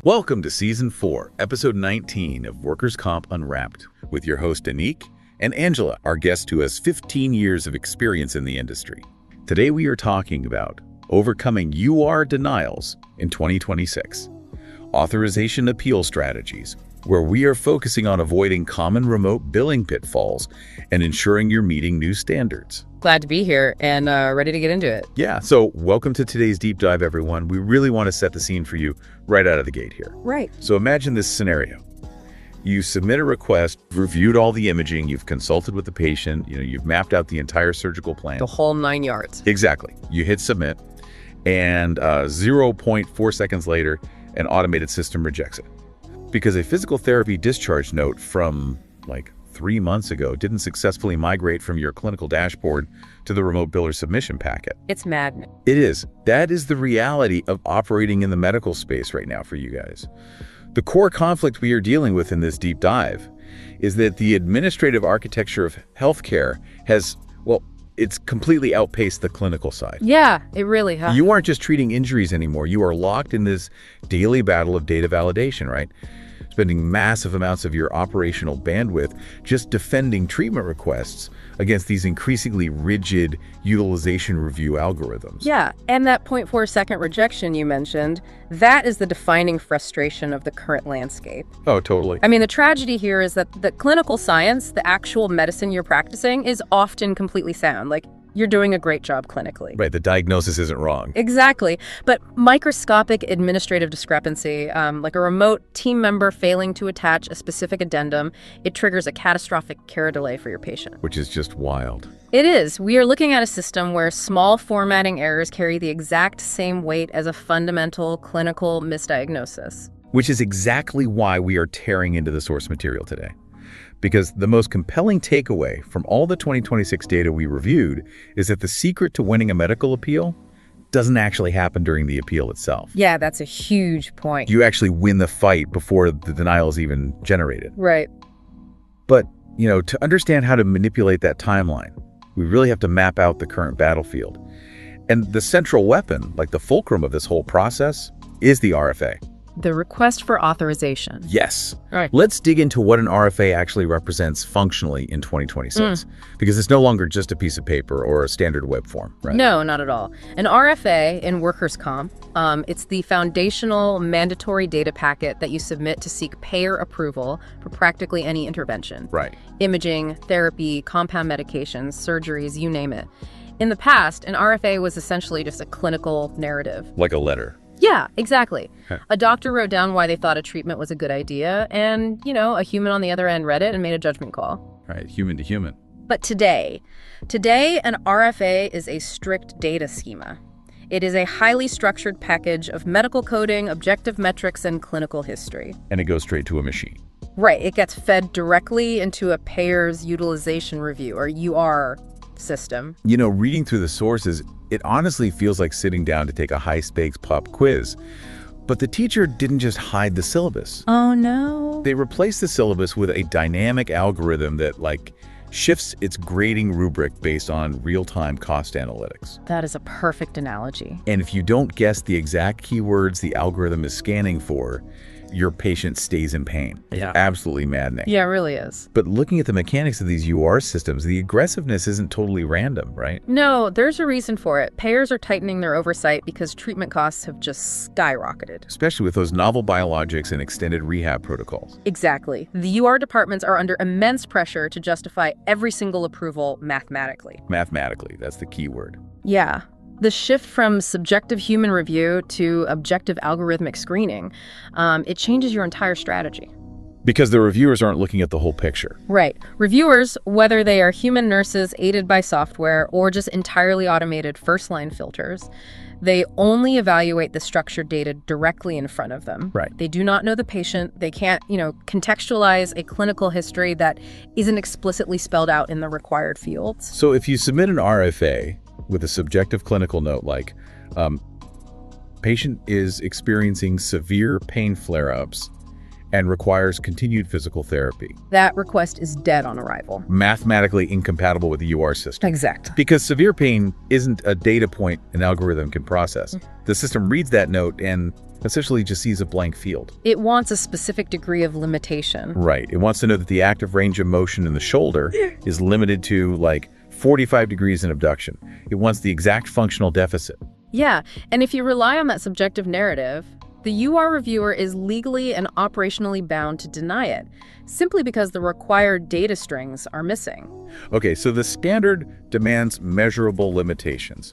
Welcome to Season 4, Episode 19 of Workers Comp Unwrapped, with your host Aneeq and Angela, our guest who has 15 years of experience in the industry. Today we are talking about overcoming UR denials in 2026, authorization appeal strategies, where we are focusing on avoiding common remote billing pitfalls and ensuring you're meeting new standards. Glad to be here and ready to get into it. Yeah, so welcome to today's deep dive, everyone. We really want to set the scene for you right out of the gate here. Right. So imagine this scenario. You submit a request, reviewed all the imaging, you've consulted with the patient, you've mapped out the entire surgical plan. The whole 9 yards. Exactly. You hit submit, and 0.4 seconds later, an automated system rejects it. Because a physical therapy discharge note from like 3 months ago didn't successfully migrate from your clinical dashboard to the remote biller submission packet. It's madness. It is. That is the reality of operating in the medical space right now for you guys. The core conflict we are dealing with in this deep dive is that the administrative architecture of healthcare has, it's completely outpaced the clinical side. Yeah, it really has. You aren't just treating injuries anymore. You are locked in this daily battle of data validation, right? Spending massive amounts of your operational bandwidth just defending treatment requests against these increasingly rigid utilization review algorithms. Yeah, and that 0.4 second rejection you mentioned, that is the defining frustration of the current landscape. Oh, totally. I mean, the tragedy here is that the clinical science, the actual medicine you're practicing, is often completely sound. Like, you're doing a great job clinically. Right, the diagnosis isn't wrong. Exactly. But microscopic administrative discrepancy, like a remote team member failing to attach a specific addendum, it triggers a catastrophic care delay for your patient. Which is just wild. It is. We are looking at a system where small formatting errors carry the exact same weight as a fundamental clinical misdiagnosis. Which is exactly why we are tearing into the source material today. Because the most compelling takeaway from all the 2026 data we reviewed is that the secret to winning a medical appeal doesn't actually happen during the appeal itself. Yeah, that's a huge point. You actually win the fight before the denial is even generated. Right. But, to understand how to manipulate that timeline, we really have to map out the current battlefield. And the central weapon, like the fulcrum of this whole process, is the RFA. The request for authorization. Yes. All right. Let's dig into what an RFA actually represents functionally in 2026, because it's no longer just a piece of paper or a standard web form, right? No, not at all. An RFA in Workers Comp, it's the foundational mandatory data packet that you submit to seek payer approval for practically any intervention. Right. Imaging, therapy, compound medications, surgeries, you name it. In the past, an RFA was essentially just a clinical narrative. Like a letter. Yeah, exactly. A doctor wrote down why they thought a treatment was a good idea, and, a human on the other end read it and made a judgment call. Right, human to human. But today, an RFA is a strict data schema. It is a highly structured package of medical coding, objective metrics, and clinical history. And it goes straight to a machine. Right, it gets fed directly into a payer's utilization review, or UR system. Reading through the sources, it honestly feels like sitting down to take a high-stakes pop quiz. But the teacher didn't just hide the syllabus. Oh, no. They replaced the syllabus with a dynamic algorithm that, shifts its grading rubric based on real-time cost analytics. That is a perfect analogy. And if you don't guess the exact keywords the algorithm is scanning for, your patient stays in pain. Yeah. It's absolutely maddening. Yeah, it really is. But looking at the mechanics of these UR systems, the aggressiveness isn't totally random, right? No, there's a reason for it. Payers are tightening their oversight because treatment costs have just skyrocketed. Especially with those novel biologics and extended rehab protocols. Exactly. The UR departments are under immense pressure to justify every single approval mathematically. Mathematically, that's the key word. Yeah. The shift from subjective human review to objective algorithmic screening, it changes your entire strategy. Because the reviewers aren't looking at the whole picture. Right. Reviewers, whether they are human nurses aided by software or just entirely automated first-line filters, they only evaluate the structured data directly in front of them. Right. They do not know the patient. They can't, contextualize a clinical history that isn't explicitly spelled out in the required fields. So if you submit an RFA with a subjective clinical note like, patient is experiencing severe pain flare-ups and requires continued physical therapy. That request is dead on arrival. Mathematically incompatible with the UR system. Exact. Because severe pain isn't a data point an algorithm can process. The system reads that note and essentially just sees a blank field. It wants a specific degree of limitation. Right. It wants to know that the active range of motion in the shoulder is limited to like 45 degrees in abduction. It wants the exact functional deficit. Yeah, and if you rely on that subjective narrative, the UR reviewer is legally and operationally bound to deny it, simply because the required data strings are missing. Okay, so the standard demands measurable limitations.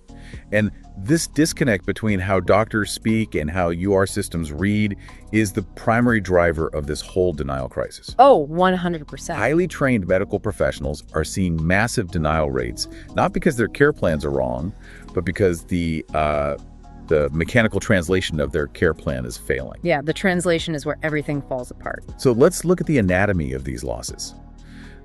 And this disconnect between how doctors speak and how UR systems read is the primary driver of this whole denial crisis. Oh, 100%. Highly trained medical professionals are seeing massive denial rates, not because their care plans are wrong, but because the mechanical translation of their care plan is failing. Yeah, the translation is where everything falls apart. So let's look at the anatomy of these losses.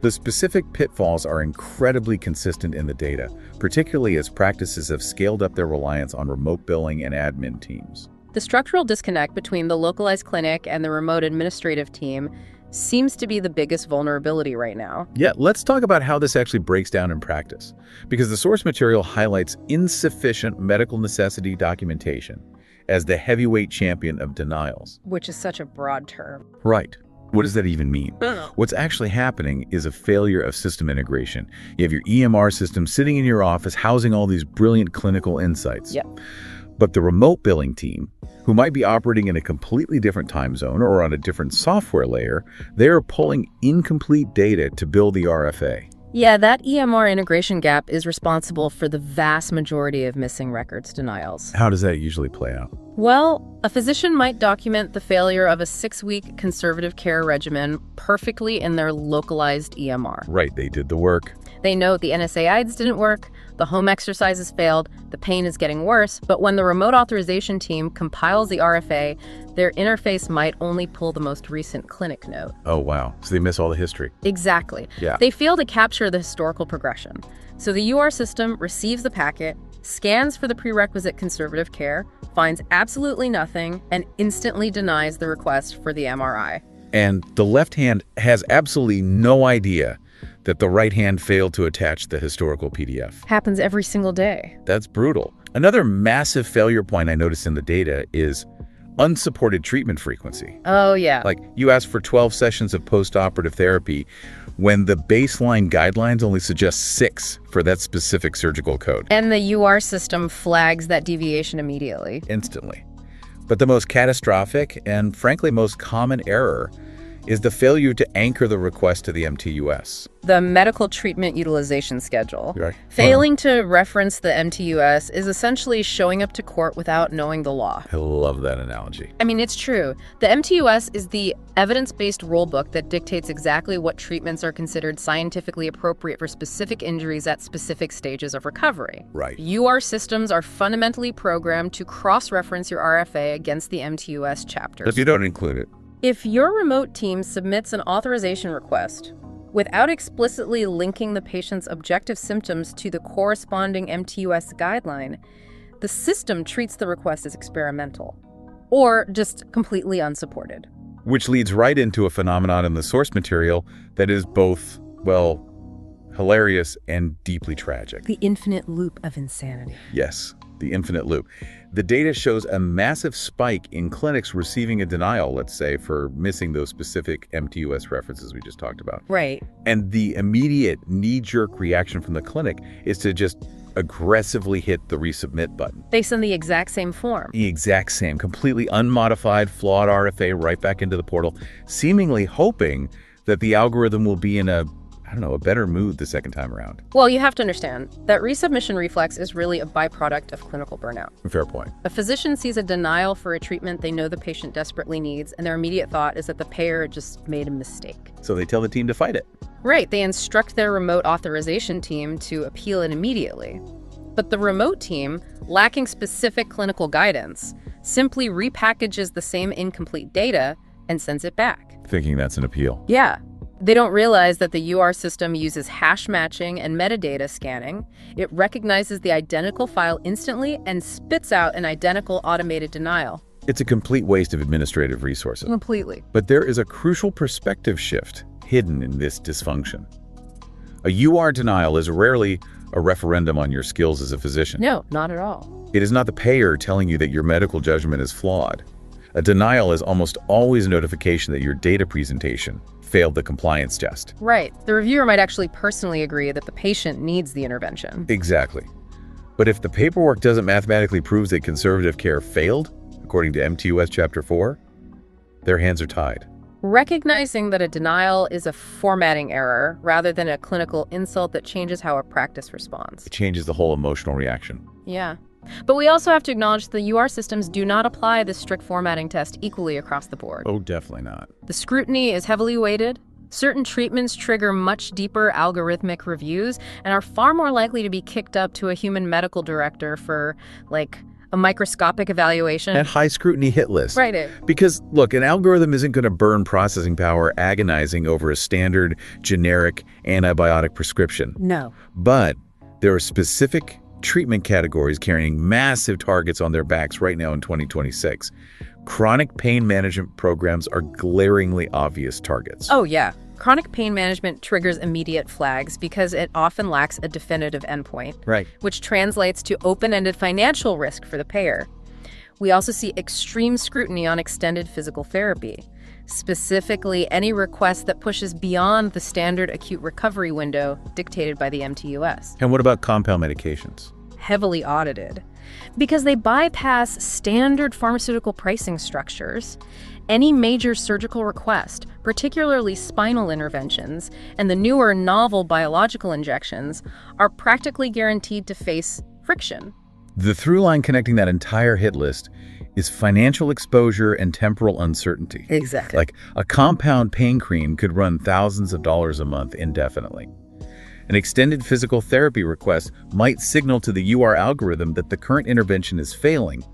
The specific pitfalls are incredibly consistent in the data, particularly as practices have scaled up their reliance on remote billing and admin teams. The structural disconnect between the localized clinic and the remote administrative team seems to be the biggest vulnerability right now. Yeah, let's talk about how this actually breaks down in practice, because the source material highlights insufficient medical necessity documentation as the heavyweight champion of denials. Which is such a broad term. Right. What does that even mean? What's actually happening is a failure of system integration. You have your EMR system sitting in your office housing all these brilliant clinical insights. Yep. But the remote billing team, who might be operating in a completely different time zone or on a different software layer, they are pulling incomplete data to bill the RFA. Yeah, that EMR integration gap is responsible for the vast majority of missing records denials. How does that usually play out? Well, a physician might document the failure of a 6-week conservative care regimen perfectly in their localized EMR. Right, they did the work. They note the NSAIDs didn't work, the home exercises failed, the pain is getting worse, but when the remote authorization team compiles the RFA, their interface might only pull the most recent clinic note. Oh, wow. So they miss all the history. Exactly. Yeah. They fail to capture the historical progression. So the UR system receives the packet, scans for the prerequisite conservative care, finds absolutely nothing, and instantly denies the request for the MRI. And the left hand has absolutely no idea that the right hand failed to attach the historical PDF. Happens every single day. That's brutal. Another massive failure point I noticed in the data is unsupported treatment frequency. Oh, yeah. Like, you ask for 12 sessions of post-operative therapy when the baseline guidelines only suggest 6 for that specific surgical code. And the UR system flags that deviation immediately. Instantly. But the most catastrophic and, frankly, most common error is the failure to anchor the request to the MTUS. The medical treatment utilization schedule. Right. Failing to reference the MTUS is essentially showing up to court without knowing the law. I love that analogy. I mean, it's true. The MTUS is the evidence-based rulebook that dictates exactly what treatments are considered scientifically appropriate for specific injuries at specific stages of recovery. Right. UR systems are fundamentally programmed to cross-reference your RFA against the MTUS chapters. If you don't include it. If your remote team submits an authorization request without explicitly linking the patient's objective symptoms to the corresponding MTUS guideline, the system treats the request as experimental or just completely unsupported. Which leads right into a phenomenon in the source material that is both, well, hilarious and deeply tragic. The infinite loop of insanity. Yes, the infinite loop. The data shows a massive spike in clinics receiving a denial, let's say, for missing those specific MTUS references we just talked about. Right. And the immediate knee-jerk reaction from the clinic is to just aggressively hit the resubmit button. They send the exact same form. The exact same, completely unmodified, flawed RFA right back into the portal, seemingly hoping that the algorithm will be in a better mood the second time around. Well, you have to understand that resubmission reflex is really a byproduct of clinical burnout. Fair point. A physician sees a denial for a treatment they know the patient desperately needs, and their immediate thought is that the payer just made a mistake. So they tell the team to fight it. Right. They instruct their remote authorization team to appeal it immediately. But the remote team, lacking specific clinical guidance, simply repackages the same incomplete data and sends it back. Thinking that's an appeal. Yeah. They don't realize that the UR system uses hash matching and metadata scanning. It recognizes the identical file instantly and spits out an identical automated denial. It's a complete waste of administrative resources. Completely. But there is a crucial perspective shift hidden in this dysfunction. A UR denial is rarely a referendum on your skills as a physician. No, not at all. It is not the payer telling you that your medical judgment is flawed. A denial is almost always a notification that your data presentation failed the compliance test. Right. The reviewer might actually personally agree that the patient needs the intervention. Exactly. But if the paperwork doesn't mathematically prove that conservative care failed, according to MTUS Chapter 4, their hands are tied. Recognizing that a denial is a formatting error rather than a clinical insult that changes how a practice responds. It changes the whole emotional reaction. Yeah. But we also have to acknowledge the UR systems do not apply the strict formatting test equally across the board. Oh, definitely not. The scrutiny is heavily weighted. Certain treatments trigger much deeper algorithmic reviews and are far more likely to be kicked up to a human medical director for, like, a microscopic evaluation. And high scrutiny hit list. Right. Because, look, an algorithm isn't going to burn processing power agonizing over a standard, generic antibiotic prescription. No. But there are specific treatment categories carrying massive targets on their backs right now in 2026. Chronic pain management programs are glaringly obvious targets. Oh, yeah. Chronic pain management triggers immediate flags because it often lacks a definitive endpoint, Right. which translates to open-ended financial risk for the payer. We also see extreme scrutiny on extended physical therapy, specifically any request that pushes beyond the standard acute recovery window dictated by the MTUS. And what about compound medications? Heavily audited because they bypass standard pharmaceutical pricing structures. Any major surgical request, particularly spinal interventions, and the newer novel biological injections, are practically guaranteed to face friction. The through line connecting that entire hit list is financial exposure and temporal uncertainty. Exactly. Like a compound pain cream could run thousands of dollars a month indefinitely. An extended physical therapy request might signal to the UR algorithm that the current intervention is failing,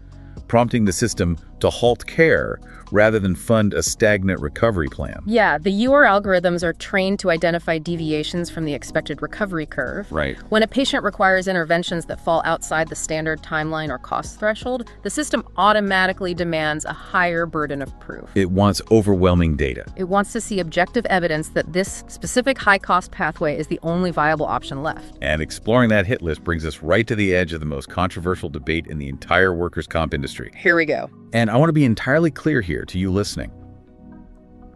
prompting the system to halt care rather than fund a stagnant recovery plan. Yeah, the UR algorithms are trained to identify deviations from the expected recovery curve. Right. When a patient requires interventions that fall outside the standard timeline or cost threshold, the system automatically demands a higher burden of proof. It wants overwhelming data. It wants to see objective evidence that this specific high-cost pathway is the only viable option left. And exploring that hit list brings us right to the edge of the most controversial debate in the entire workers' comp industry. Here we go. And I want to be entirely clear here to you listening.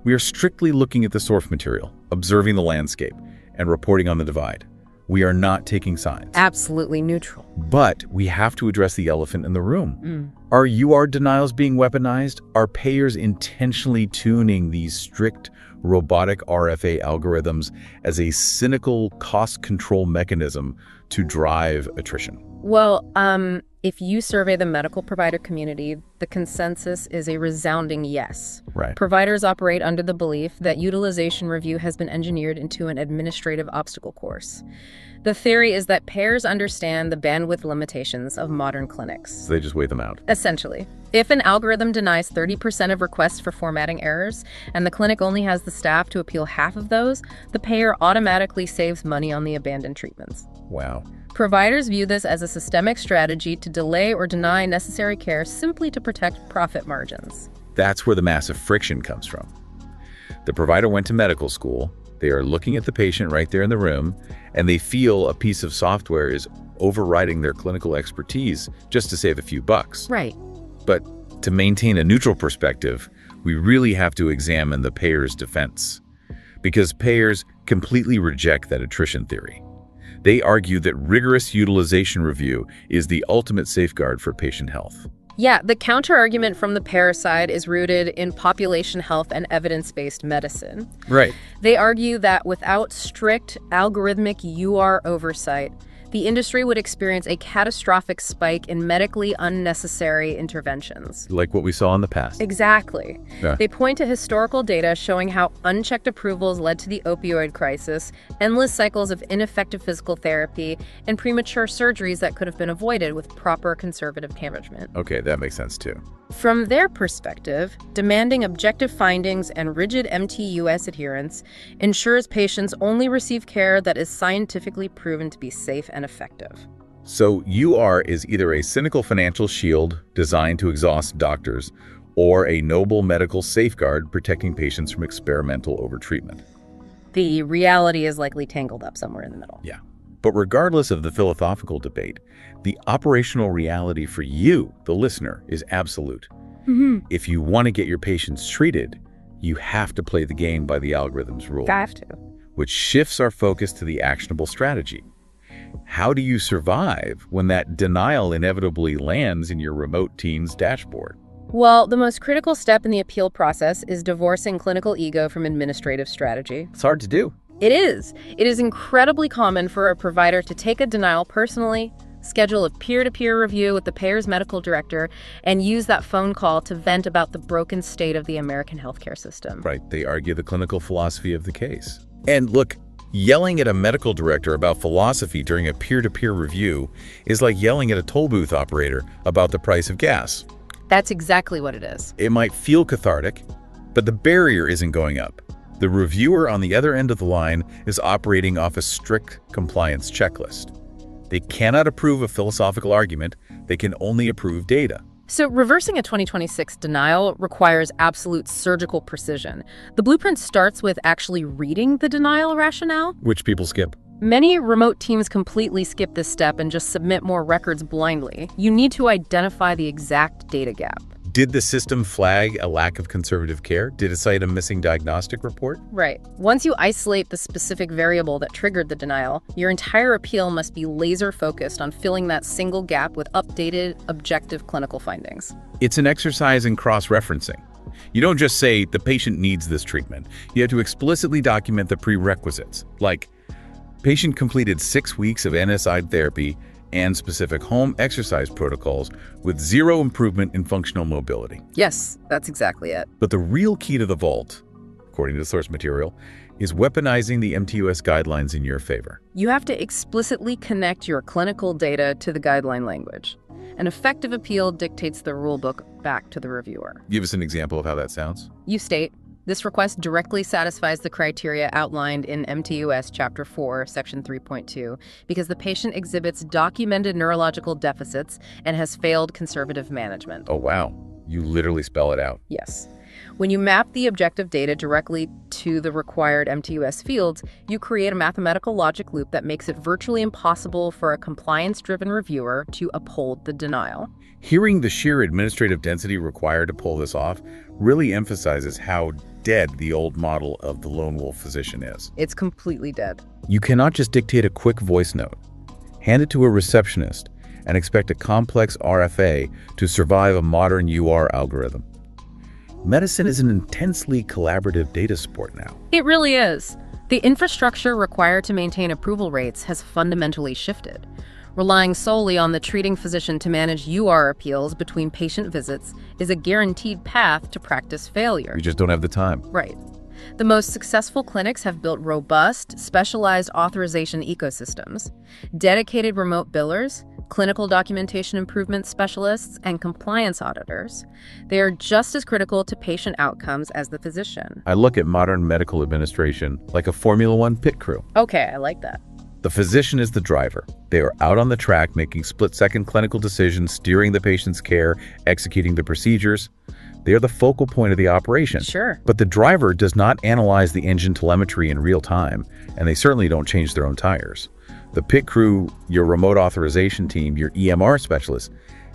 We are strictly looking at the source material, observing the landscape, and reporting on the divide. We are not taking sides. Absolutely neutral. But we have to address the elephant in the room. Are UR denials being weaponized? Are payers intentionally tuning these strict robotic RFA algorithms as a cynical cost control mechanism to drive attrition? Well, if you survey the medical provider community, the consensus is a resounding yes. Right. Providers operate under the belief that utilization review has been engineered into an administrative obstacle course. The theory is that payers understand the bandwidth limitations of modern clinics. So they just wait them out. Essentially, if an algorithm denies 30% of requests for formatting errors, and the clinic only has the staff to appeal half of those, the payer automatically saves money on the abandoned treatments. Wow. Providers view this as a systemic strategy to delay or deny necessary care simply to protect profit margins. That's where the massive friction comes from. The provider went to medical school, they are looking at the patient right there in the room, and they feel a piece of software is overriding their clinical expertise just to save a few bucks. Right. But to maintain a neutral perspective, we really have to examine the payer's defense, because payers completely reject that attrition theory. They argue that rigorous utilization review is the ultimate safeguard for patient health. Yeah, the counter-argument from the payer side is rooted in population health and evidence-based medicine. Right. They argue that without strict algorithmic UR oversight, the industry would experience a catastrophic spike in medically unnecessary interventions. Like what we saw in the past. Exactly. Yeah. They point to historical data showing how unchecked approvals led to the opioid crisis, endless cycles of ineffective physical therapy, and premature surgeries that could have been avoided with proper conservative management. Okay, that makes sense too. From their perspective, demanding objective findings and rigid MTUS adherence ensures patients only receive care that is scientifically proven to be safe and effective. So UR is either a cynical financial shield designed to exhaust doctors or a noble medical safeguard protecting patients from experimental overtreatment. The reality is likely tangled up somewhere in the middle. Yeah. But regardless of the philosophical debate, the operational reality for you, the listener, is absolute. If you want to get your patients treated, you have to play the game by the algorithm's rule. Have to. Which shifts our focus to the actionable strategy. How do you survive when that denial inevitably lands in your remote team's dashboard? Well, the most critical step in the appeal process is divorcing clinical ego from administrative strategy. It's hard to do. It is. It is incredibly common for a provider to take a denial personally, schedule a peer-to-peer review with the payer's medical director, and use that phone call to vent about the broken state of the American healthcare system. Right. They argue the clinical philosophy of the case. And look, yelling at a medical director about philosophy during a peer-to-peer review is like yelling at a toll booth operator about the price of gas. That's exactly what it is. It might feel cathartic, but the barrier isn't going up. The reviewer on the other end of the line is operating off a strict compliance checklist. They cannot approve a philosophical argument. They can only approve data. So reversing a 2026 denial requires absolute surgical precision. The blueprint starts with actually reading the denial rationale. Which people skip. Many remote teams completely skip this step and just submit more records blindly. You need to identify the exact data gap. Did the system flag a lack of conservative care? Did it cite a missing diagnostic report? Right. Once you isolate the specific variable that triggered the denial, your entire appeal must be laser-focused on filling that single gap with updated, objective clinical findings. It's an exercise in cross-referencing. You don't just say, the patient needs this treatment. You have to explicitly document the prerequisites, like patient completed 6 weeks of NSAID therapy and specific home exercise protocols with zero improvement in functional mobility. Yes, that's exactly it. But the real key to the vault, according to the source material, is weaponizing the MTUS guidelines in your favor. You have to explicitly connect your clinical data to the guideline language. An effective appeal dictates the rulebook back to the reviewer. Give us an example of how that sounds. You state, this request directly satisfies the criteria outlined in MTUS Chapter 4, Section 3.2, because the patient exhibits documented neurological deficits and has failed conservative management. Oh, wow. You literally spell it out. Yes. When you map the objective data directly to the required MTUS fields, you create a mathematical logic loop that makes it virtually impossible for a compliance-driven reviewer to uphold the denial. Hearing the sheer administrative density required to pull this off really emphasizes how dead the old model of the lone wolf physician is. It's completely dead. You cannot just dictate a quick voice note, hand it to a receptionist, and expect a complex RFA to survive a modern UR algorithm. Medicine is an intensely collaborative data sport now. It really is. The infrastructure required to maintain approval rates has fundamentally shifted. Relying solely on the treating physician to manage UR appeals between patient visits is a guaranteed path to practice failure. We just don't have the time. Right. The most successful clinics have built robust, specialized authorization ecosystems, dedicated remote billers, clinical documentation improvement specialists, and compliance auditors. They are just as critical to patient outcomes as the physician. I look at modern medical administration like a Formula One pit crew. Okay, I like that. The physician is the driver. They are out on the track making split-second clinical decisions, steering the patient's care, executing the procedures. They are the focal point of the operation. Sure. But the driver does not analyze the engine telemetry in real time, and they certainly don't change their own tires. The pit crew, your remote authorization team, your EMR specialists,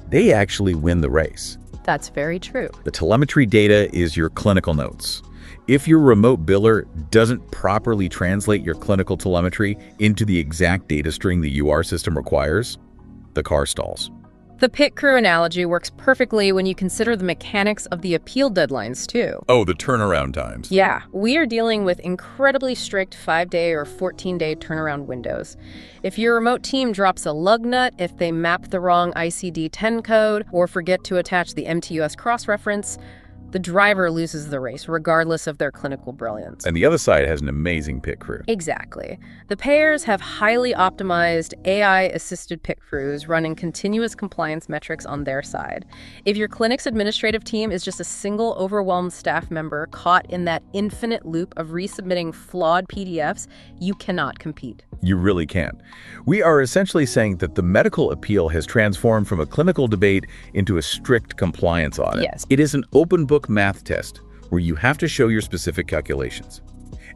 they actually win the race. That's very true. The telemetry data is your clinical notes. If your remote biller doesn't properly translate your clinical telemetry into the exact data string the UR system requires, the car stalls. The pit crew analogy works perfectly when you consider the mechanics of the appeal deadlines, too. Oh, the turnaround times. Yeah, we are dealing with incredibly strict 5-day or 14-day turnaround windows. If your remote team drops a lug nut, if they map the wrong ICD-10 code, or forget to attach the MTUS cross-reference, The driver loses the race, regardless of their clinical brilliance. And the other side has an amazing pit crew. Exactly. The payers have highly optimized AI-assisted pit crews running continuous compliance metrics on their side. If your clinic's administrative team is just a single overwhelmed staff member caught in that infinite loop of resubmitting flawed PDFs, you cannot compete. You really can't. We are essentially saying that the medical appeal has transformed from a clinical debate into a strict compliance audit. Yes. It is an open book math test where you have to show your specific calculations.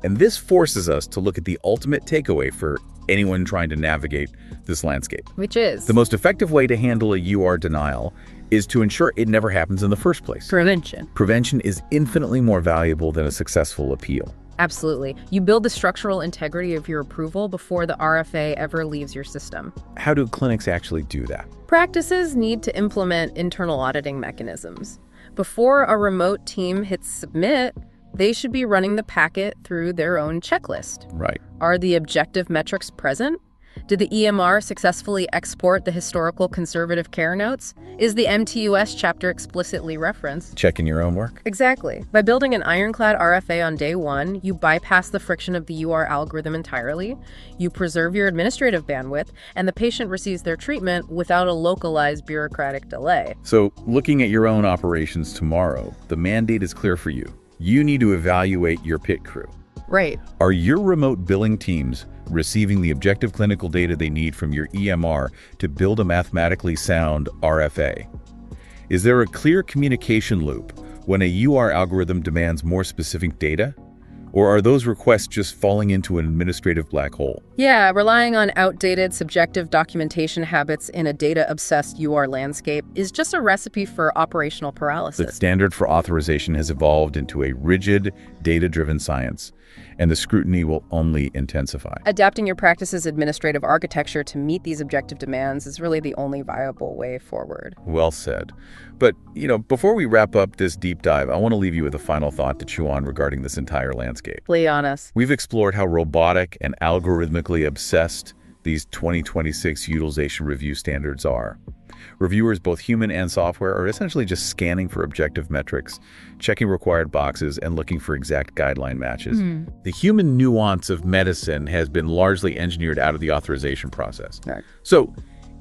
And this forces us to look at the ultimate takeaway for anyone trying to navigate this landscape. Which is? The most effective way to handle a UR denial is to ensure it never happens in the first place. Prevention. Prevention is infinitely more valuable than a successful appeal. Absolutely. You build the structural integrity of your approval before the RFA ever leaves your system. How do clinics actually do that? Practices need to implement internal auditing mechanisms. Before a remote team hits submit, they should be running the packet through their own checklist. Right. Are the objective metrics present? Did the EMR successfully export the historical conservative care notes? Is the MTUS chapter explicitly referenced? Checking your own work? Exactly. By building an ironclad RFA on day one, you bypass the friction of the UR algorithm entirely, you preserve your administrative bandwidth, and the patient receives their treatment without a localized bureaucratic delay. So, looking at your own operations tomorrow, the mandate is clear for you. You need to evaluate your pit crew. Right. Are your remote billing teams receiving the objective clinical data they need from your EMR to build a mathematically sound RFA? Is there a clear communication loop when a UR algorithm demands more specific data? Or are those requests just falling into an administrative black hole? Yeah, relying on outdated subjective documentation habits in a data-obsessed UR landscape is just a recipe for operational paralysis. The standard for authorization has evolved into a rigid, data-driven science, and the scrutiny will only intensify. Adapting your practice's administrative architecture to meet these objective demands is really the only viable way forward. Well said. But, before we wrap up this deep dive, I want to leave you with a final thought to chew on regarding this entire landscape. Lay on us. We've explored how robotic and algorithmically obsessed these 2026 utilization review standards are. Reviewers, both human and software, are essentially just scanning for objective metrics, checking required boxes, and looking for exact guideline matches. The human nuance of medicine has been largely engineered out of the authorization process. Right. So,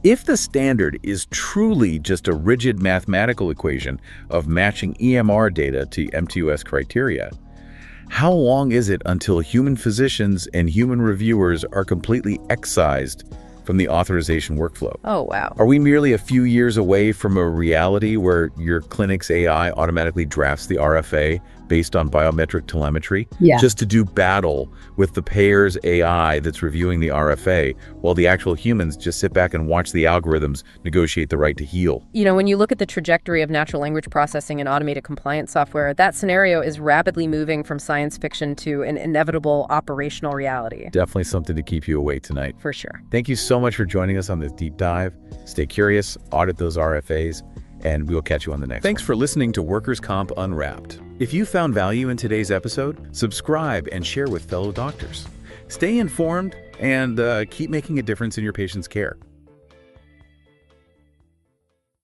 if the standard is truly just a rigid mathematical equation of matching EMR data to MTUS criteria, how long is it until human physicians and human reviewers are completely excised from the authorization workflow? Oh, wow. Are we merely a few years away from a reality where your clinic's AI automatically drafts the RFA based on biometric telemetry? Yeah. Just to do battle with the payer's AI that's reviewing the RFA, while the actual humans just sit back and watch the algorithms negotiate the right to heal? When you look at the trajectory of natural language processing and automated compliance software, that scenario is rapidly moving from science fiction to an inevitable operational reality. Definitely something to keep you awake tonight. For sure. Thank you so much for joining us on this deep dive. Stay curious, audit those RFAs, and we will catch you on the next one. Thanks for listening to Workers Comp Unwrapped. If you found value in today's episode, subscribe and share with fellow doctors. Stay informed and keep making a difference in your patients' care.